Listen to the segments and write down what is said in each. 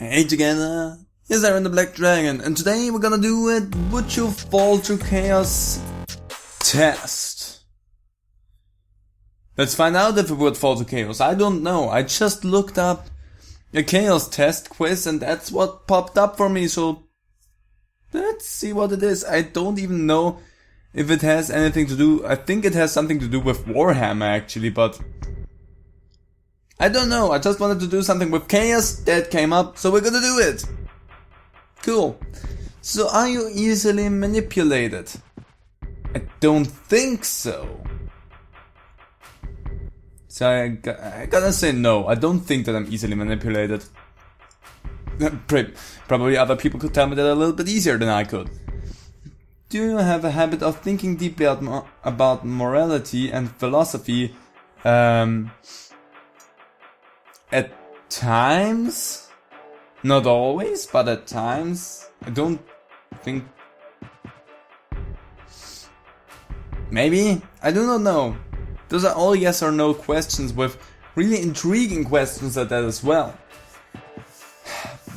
Hey together, here's Aaron the Black Dragon, and today we're gonna do it Would You Fall to Chaos test. Let's find out if it would fall to chaos. I don't know, I just looked up a chaos test quiz and that's what popped up for me, so let's see what it is. I don't even know if it has anything to do, I think it has something to do with Warhammer actually, but I don't know, I just wanted to do something with chaos, that came up, so we're gonna do it! Cool. So are you easily manipulated? I don't think so. So I gotta say no, I don't think that I'm easily manipulated. Probably other people could tell me that a little bit easier than I could. Do you have a habit of thinking deeply about morality and philosophy? At times, not always, but at times. I don't think. Maybe? I do not know. Those are all yes or no questions with really intriguing questions at that as well.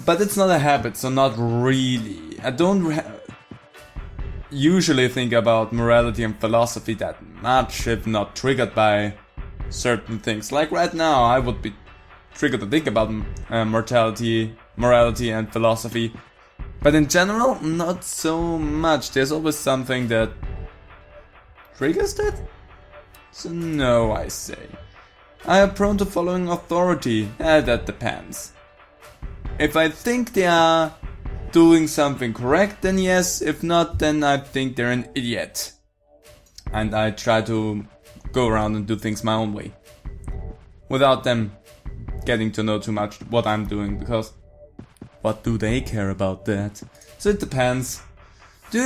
But it's not a habit, so not really. I don't usually think about morality and philosophy that much if not triggered by certain things. Like right now, I would be triggered to think about morality and philosophy, but in general not so much. There's always something that triggers that, so no, I say. I am prone to following authority. That depends. If I think they are doing something correct, then yes. If not, then I think they're an idiot and I try to go around and do things my own way without them getting to know too much what I'm doing, because what do they care about that? So it depends. Do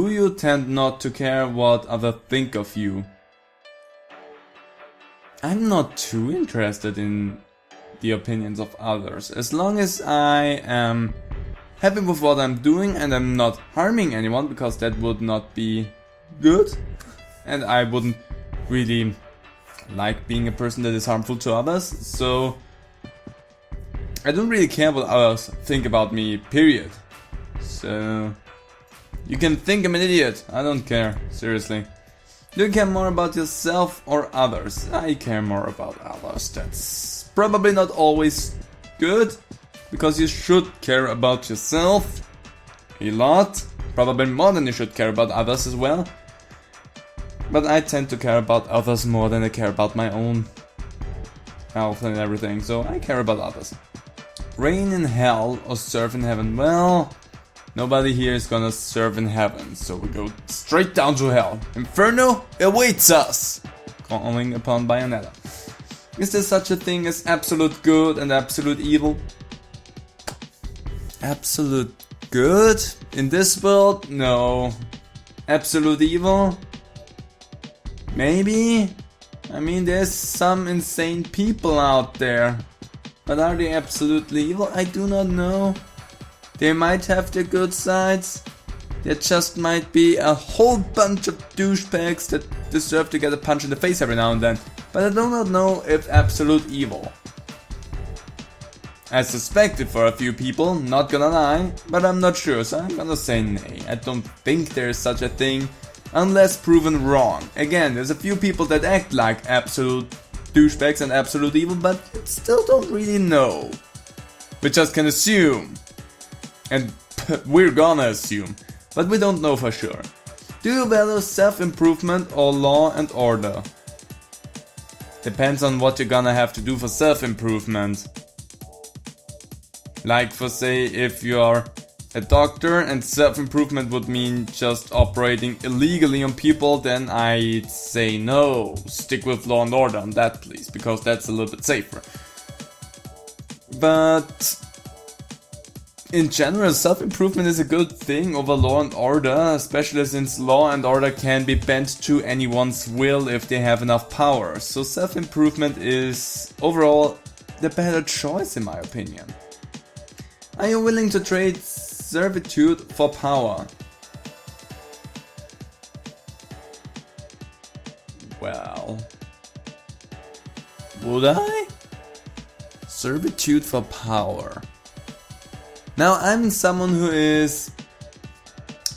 you tend not to care what others think of you? I'm not too interested in the opinions of others, as long as I am happy with what I'm doing and I'm not harming anyone, because that would not be good and I wouldn't really like being a person that is harmful to others, so I don't really care what others think about me, period. So you can think I'm an idiot, I don't care, seriously. Do you care more about yourself or others? I care more about others. That's probably not always good, because you should care about yourself a lot, probably more than you should care about others as well. But I tend to care about others more than I care about my own health and everything, so I care about others. Reign in hell or serve in heaven? Well, nobody here is gonna serve in heaven, so we go straight down to hell. Inferno awaits us! Calling upon Bayonetta. Is there such a thing as absolute good and absolute evil? Absolute good? In this world? No. Absolute evil? Maybe? I mean, there's some insane people out there. But are they absolutely evil? I do not know. They might have their good sides. There just might be a whole bunch of douchebags that deserve to get a punch in the face every now and then. But I do not know if absolute evil. I suspect it for a few people, not gonna lie, but I'm not sure, so I'm gonna say nay. I don't think there is such a thing. Unless proven wrong. Again, there's a few people that act like absolute douchebags and absolute evil, but still don't really know. We just can assume. And we're gonna assume. But we don't know for sure. Do you value self-improvement or law and order? Depends on what you're gonna have to do for self-improvement. Like for say, if you're a doctor and self-improvement would mean just operating illegally on people, then I'd say no. Stick with law and order on that please, because that's a little bit safer. But in general, self-improvement is a good thing over law and order, especially since law and order can be bent to anyone's will if they have enough power. So self-improvement is overall the better choice in my opinion. Are you willing to trade servitude for power? Well, would I? Servitude for power. Now I'm someone who is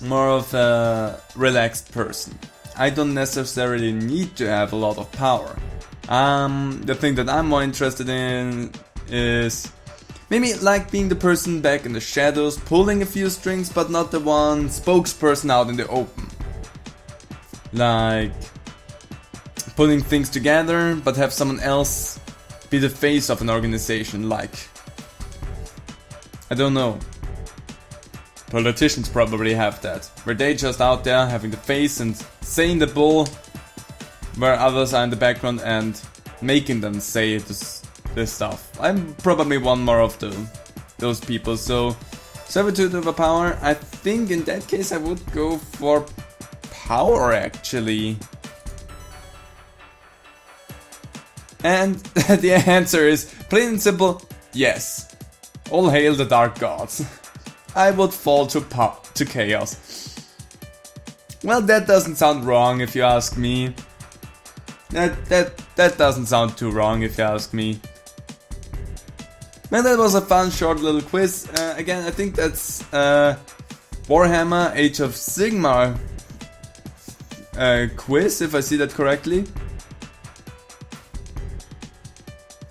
more of a relaxed person. I don't necessarily need to have a lot of power. The thing that I'm more interested in is maybe like being the person back in the shadows, pulling a few strings, but not the one spokesperson out in the open. Like putting things together, but have someone else be the face of an organization, like, I don't know. Politicians probably have that, where they just out there having the face and saying the bull, where others are in the background and making them say this stuff. I'm probably one more of those people, so servitude over power, I think in that case I would go for power actually. And the answer is plain and simple, yes. All hail the dark gods. I would fall to chaos. Well, that doesn't sound wrong if you ask me. That doesn't sound too wrong if you ask me. Man, that was a fun short little quiz. Again, I think that's Warhammer Age of Sigmar quiz, if I see that correctly.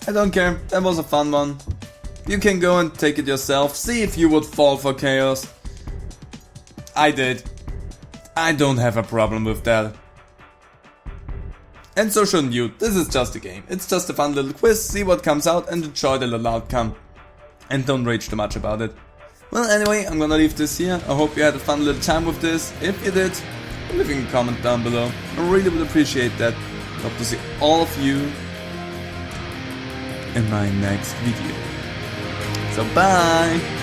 I don't care, that was a fun one. You can go and take it yourself, see if you would fall for chaos. I did. I don't have a problem with that. And so shouldn't you, this is just a game. It's just a fun little quiz, see what comes out and enjoy the little outcome. And don't rage too much about it. Well, anyway, I'm gonna leave this here. I hope you had a fun little time with this. If you did, leave a comment down below. I really would appreciate that. Hope to see all of you in my next video. So bye!